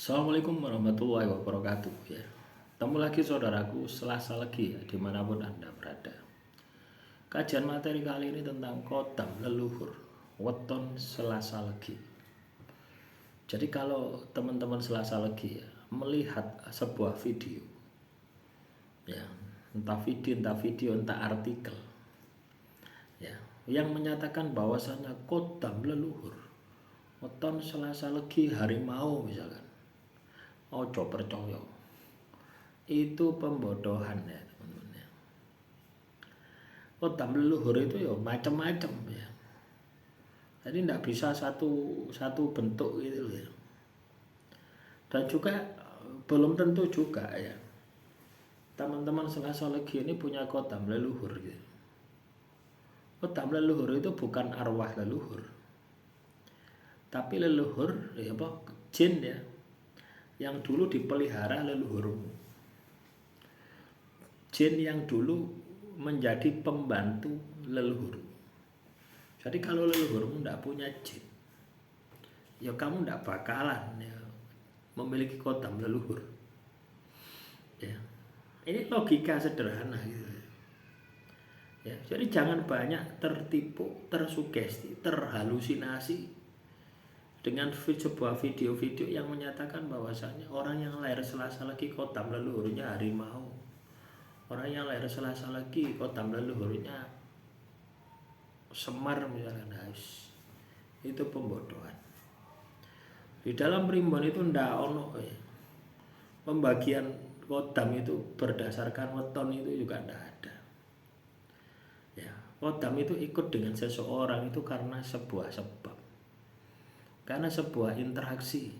Assalamualaikum warahmatullahi wabarakatuh ya. Ketemu lagi saudaraku Selasa Legi ya, dimanapun Anda berada. Kajian materi kali ini tentang kodam leluhur weton Selasa Legi. Jadi kalau teman-teman Selasa Legi ya, melihat sebuah video ya, entah video entah artikel ya, yang menyatakan bahwasannya kodam leluhur weton Selasa Legi harimau misalkan, ojo percaya, itu pembodohan ya teman-teman ya. Kodam leluhur itu ya macam-macam ya, jadi tidak bisa satu bentuk gitu loh ya. Dan juga belum tentu juga ya teman-teman Selasa Legi ini punya kodam leluhur gitu. Kodam leluhur itu bukan arwah leluhur, tapi leluhur ya apa, jin ya, yang dulu dipelihara leluhurmu, jin yang dulu menjadi pembantu leluhur. Jadi kalau leluhurmu tidak punya jin, ya kamu tidak bakalan ya memiliki kodam leluhur ya. Ini logika sederhana gitu ya. Jadi jangan banyak tertipu, tersugesti, terhalusinasi dengan sebuah video-video yang menyatakan bahwasanya orang yang lahir Selasa Legi kodam leluhurnya harimau, orang yang lahir Selasa Legi kodam leluhurnya Semar misalnya. Itu pembodohan. Di dalam primbon itu ndak ono ya pembagian kodam itu berdasarkan weton, itu juga ndak ada ya. Kodam itu ikut dengan seseorang itu karena sebuah sebab, karena sebuah interaksi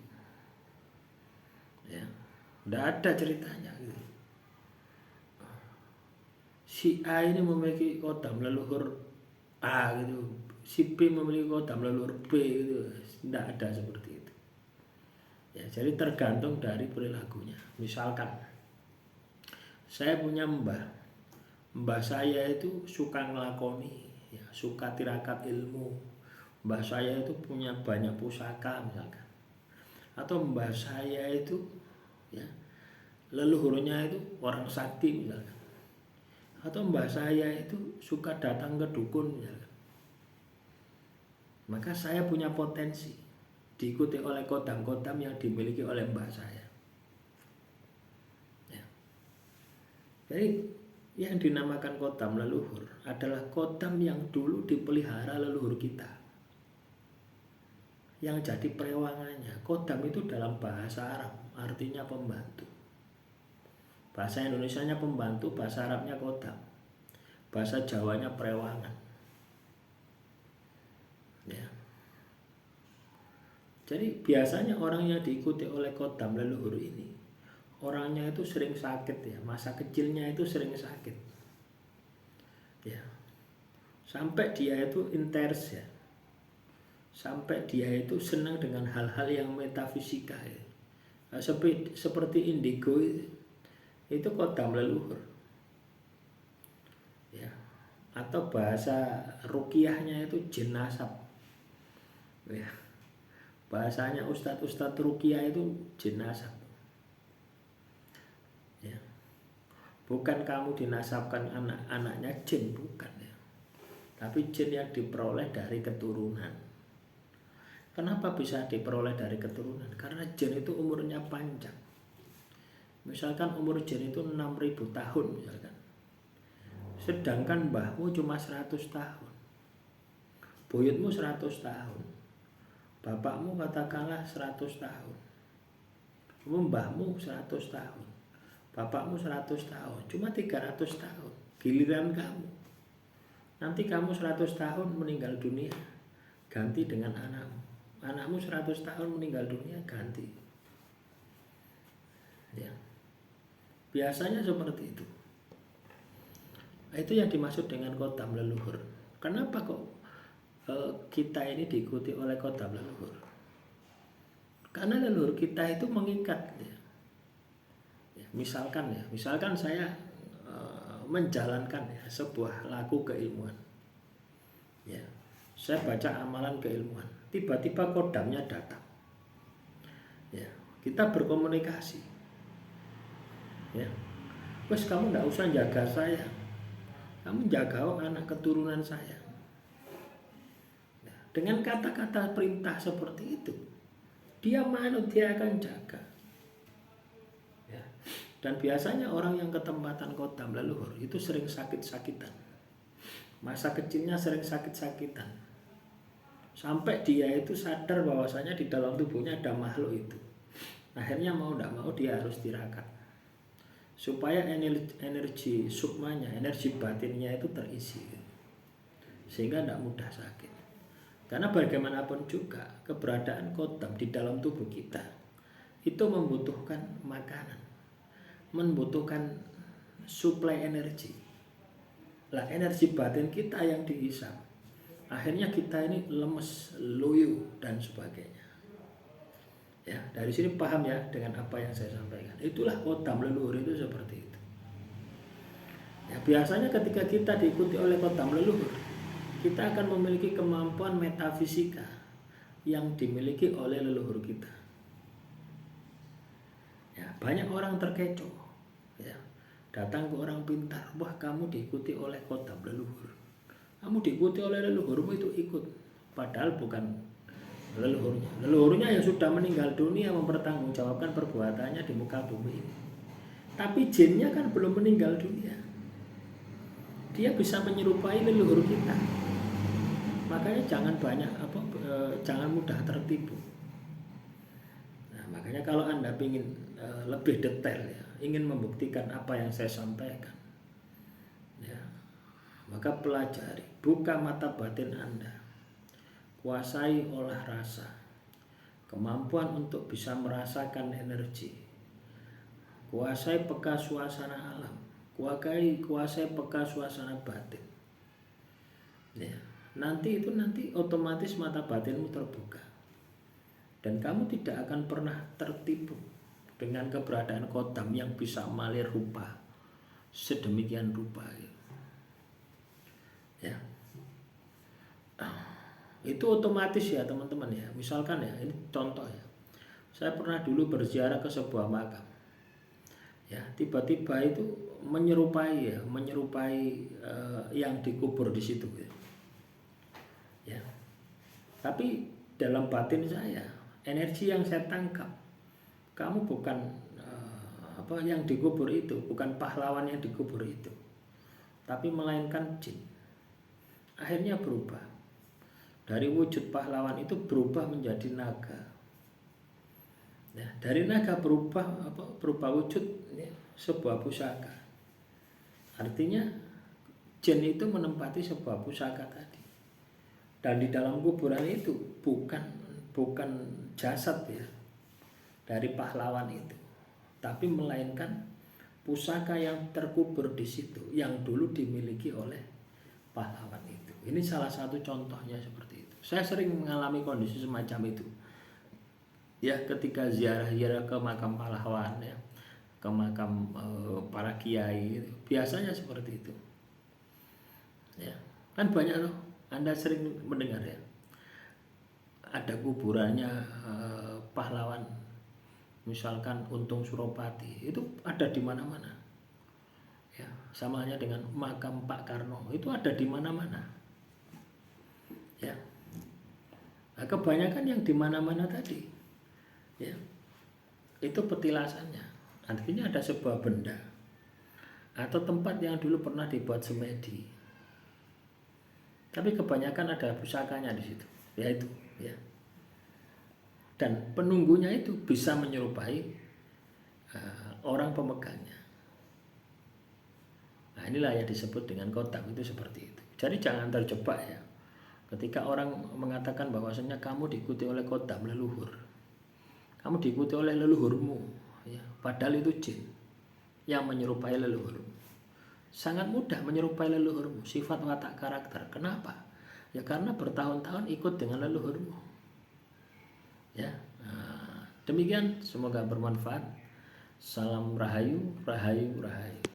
ya, ndak ada ceritanya gitu. Si A ini memiliki kodam leluhur A gitu, si B memiliki kodam leluhur B gitu, ndak ada seperti itu ya. Jadi tergantung dari perilakunya. Misalkan saya punya mbah saya itu suka ngelakoni ya, suka tirakat ilmu. Mbah saya itu punya banyak pusaka misalkan, atau mbah saya itu ya leluhurnya itu orang sakti misalkan, atau mbah saya itu suka datang ke dukun misalkan, maka saya punya potensi diikuti oleh kodam-kodam yang dimiliki oleh mbah saya ya. Jadi yang dinamakan kodam leluhur adalah kodam yang dulu dipelihara leluhur kita, yang jadi perewangannya. Kodam itu dalam bahasa Arab artinya pembantu, bahasa Indonesianya pembantu, bahasa Arabnya kodam, bahasa Jawanya perewangan ya. Jadi biasanya orang yang diikuti oleh kodam leluhur ini, orangnya itu sering sakit ya, masa kecilnya itu sering sakit ya, sampai dia itu inters ya, sampai dia itu senang dengan hal-hal yang metafisika ya. Seperti indigo itu kodam leluhur ya. Atau bahasa rukiahnya itu jin nasab ya, bahasanya ustadz rukiah itu jin nasab ya. Bukan kamu dinasabkan anak-anaknya jin, bukan ya, tapi jin yang diperoleh dari keturunan. Kenapa bisa diperoleh dari keturunan? Karena jin itu umurnya panjang. Misalkan umur jin itu 6.000 tahun misalkan, sedangkan mbahmu cuma 100 tahun, buyutmu 100 tahun, bapakmu katakanlah 100 tahun, mbahmu 100 tahun, bapakmu 100 tahun, cuma 300 tahun. Giliran kamu, nanti kamu 100 tahun meninggal dunia, ganti dengan anakmu. Anakmu 100 tahun meninggal dunia, ganti ya. Biasanya seperti itu. Itu yang dimaksud dengan kodam leluhur. Kenapa kok kita ini diikuti oleh kodam leluhur? Karena leluhur kita itu mengikat ya. Misalkan saya menjalankan ya, sebuah laku keilmuan ya, saya baca amalan keilmuan, tiba-tiba kodamnya datang ya, Kita berkomunikasi. Ya. Wes kamu enggak usah jaga saya. Kamu jaga anak keturunan saya. Nah, dengan kata-kata perintah seperti itu, dia manut, dia akan jaga. Ya. Dan biasanya orang yang ketempatan kodam leluhur itu sering sakit-sakitan. Masa kecilnya sering sakit-sakitan. Sampai dia itu sadar bahwasanya di dalam tubuhnya ada makhluk itu. Akhirnya mau tidak mau dia harus tirakat. Supaya energi sukmanya, energi batinnya itu terisi. Sehingga tidak mudah sakit. Karena bagaimanapun juga keberadaan kodam di dalam tubuh kita itu membutuhkan makanan, membutuhkan suplai energi. Lah energi batin kita yang dihisap, akhirnya kita ini lemes, loyo dan sebagainya. Ya, dari sini paham ya dengan apa yang saya sampaikan. Itulah kodam leluhur itu seperti itu. Ya, biasanya ketika kita diikuti oleh kodam leluhur, kita akan memiliki kemampuan metafisika yang dimiliki oleh leluhur kita. Ya, banyak orang terkecoh, ya, datang ke orang pintar, wah kamu diikuti oleh kodam leluhur. Kamu diikuti oleh leluhurmu itu ikut, padahal bukan leluhurnya. Leluhurnya yang sudah meninggal dunia mempertanggungjawabkan perbuatannya di muka bumi ini. Tapi jinnya kan belum meninggal dunia. Dia bisa menyerupai leluhur kita. Makanya jangan jangan mudah tertipu. Nah, makanya kalau Anda ingin lebih detail ya, ingin membuktikan apa yang saya sampaikan, ya, maka pelajari, buka mata batin Anda, kuasai olah rasa, kemampuan untuk bisa merasakan energi, kuasai peka suasana alam, kuasai peka suasana batin. Ya. Nanti otomatis mata batinmu terbuka dan kamu tidak akan pernah tertipu dengan keberadaan kodam yang bisa malir rupa sedemikian rupa. Ya, itu otomatis ya teman-teman ya. Misalkan ya, ini contoh ya, saya pernah dulu berziarah ke sebuah makam. Ya, tiba-tiba itu menyerupai yang dikubur di situ. Ya. Tapi dalam batin saya, energi yang saya tangkap, kamu bukan yang dikubur itu, bukan pahlawan yang dikubur itu, tapi melainkan jin. Akhirnya berubah. Dari wujud pahlawan itu berubah menjadi naga. Nah, dari naga berubah wujud ya, sebuah pusaka. Artinya jin itu menempati sebuah pusaka tadi. Dan di dalam kuburan itu bukan jasad ya dari pahlawan itu, tapi melainkan pusaka yang terkubur di situ yang dulu dimiliki oleh pahlawan itu. Ini salah satu contohnya seperti itu. Saya sering mengalami kondisi semacam itu. Ya, ketika ziarah ke makam pahlawan ya, ke makam para kiai, biasanya seperti itu. Ya, kan banyak loh. Anda sering mendengar ya, ada kuburannya pahlawan, misalkan Untung Suropati, itu ada di mana-mana. Ya, sama halnya dengan makam Pak Karno, itu ada di mana-mana. Ya, nah, kebanyakan yang di mana-mana tadi, ya, itu petilasannya. Artinya ada sebuah benda atau tempat yang dulu pernah dibuat semedi. Tapi kebanyakan ada pusakanya di situ, yaitu ya. Dan penunggunya itu bisa menyerupai orang pemegangnya. Nah, inilah yang disebut dengan kodam itu seperti itu. Jadi jangan terjebak ya. Ketika orang mengatakan bahwasanya kamu diikuti oleh kodam leluhur, kamu diikuti oleh leluhurmu, ya. Padahal itu jin yang menyerupai leluhurmu. Sangat mudah menyerupai leluhurmu, sifat watak karakter. Kenapa? Ya karena bertahun-tahun ikut dengan leluhurmu. Ya, demikian, semoga bermanfaat. Salam rahayu, rahayu, rahayu.